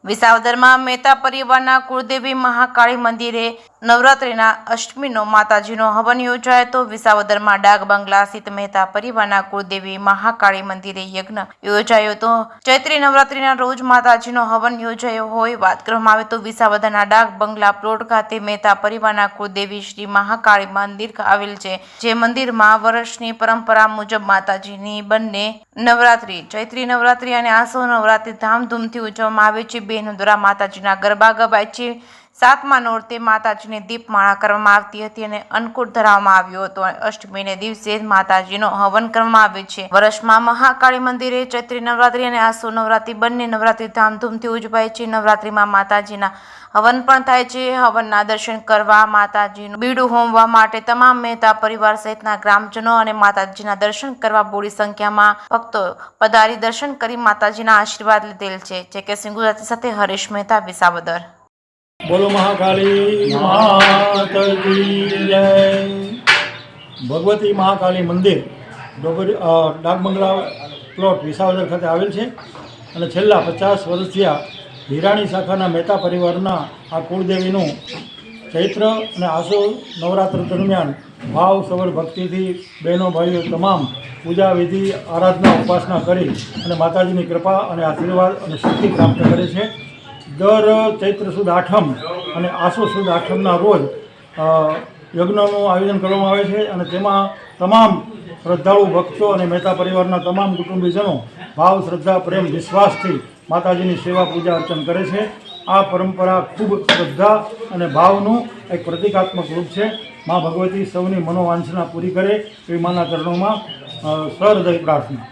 વિસાવદરમાં મહેતા પરિવારના કુળદેવી મહાકાળી મંદિરે નવરાત્રિના અષ્ટમીનો માતાજીનો હવન યોજાયો હતો। વિસાવદરમાં ડાક બંગલા સ્થિત મહેતા પરિવારના કુળદેવી મહાકાળી મંદિરે યજ્ઞ યોજાયો હતો। ચૈત્રી નવરાત્રિના રોજ માતાજીનો હવન યોજાયો હોય વાત કરવામાં આવે તો વિસાવદરના ડાક બંગલા પ્લોટ ખાતે મહેતા પરિવારના કુળદેવી શ્રી મહાકાળી મંદિર આવેલ છે, જે મંદિરમાં વર્ષની પરંપરા મુજબ માતાજીની બંને નવરાત્રિ, ચૈત્રી નવરાત્રિ અને આસો નવરાત્રિ ધામધૂમથી ઉજવવામાં આવે છે। બહેનો દ્વારા માતાજીના ગરબા ગવાય છે। સાતમા નોરતે માતાજીને દીપમાળા કરવામાં આવતી હતી અને અન્નકૂટ ધરાવવામાં આવ્યો હતો। અષ્ટમીને દિવસે માતાજીનો હવન કરવામાં આવે છે। વર્ષમાં મહાકાળી મંદિરે ચૈત્રી નવરાત્રિ અને આસો નવરાત્રિ બંને નવરાત્રિ ધામધૂમથી ઉજવાય છે। નવરાત્રિમાં માતાજીના હવન પણ થાય છે। હવનના દર્શન કરવા, માતાજીનું બીડું હોમવા માટે તમામ મહેતા પરિવાર સહિતના ગ્રામજનો અને માતાજીના દર્શન કરવા બોડી સંખ્યામાં ભક્તો પધારી દર્શન કરી માતાજીના આશીર્વાદ લીધેલ છે। જે કે ગુજરાતી સાથે હરીશ મહેતા, વિસાવદર। બોલો મહાકાળી માતા કી જય। ભગવતી મહાકાળી મંદિર ડાક બંગલા પ્લોટ વિસાવદર ખાતે આવેલ છે અને છેલ્લા 50 વર્ષથી હિરાણી શાખાના મહેતા પરિવારના આ કુળદેવીનું ચૈત્ર અને આસો નવરાત્ર દરમિયાન ભાવ સબર ભક્તિથી બહેનો ભાઈઓ તમામ પૂજા વિધિ, આરાધના, ઉપાસના કરી અને માતાજીની કૃપા અને આશીર્વાદ અને શક્તિ પ્રાપ્ત કરે છે। દર ચૈત્ર સુદ આઠમ અને આસો સુદ આઠમના રોજ યજ્ઞનું આયોજન કરવામાં આવે છે અને તેમાં તમામ શ્રદ્ધાળુ ભક્તો અને મહેતા પરિવારના તમામ કુટુંબીજનો ભાવ, શ્રદ્ધા, પ્રેમ, વિશ્વાસથી માતાજીની સેવા, પૂજા, અર્ચન કરે છે। આ પરંપરા ખૂબ શ્રદ્ધા અને ભાવનું એક પ્રતિકાત્મક રૂપ છે। મા ભગવતી સૌની મનોવાંછના પૂરી કરે એવી માના ચરણોમાં સહૃદય પ્રાર્થના।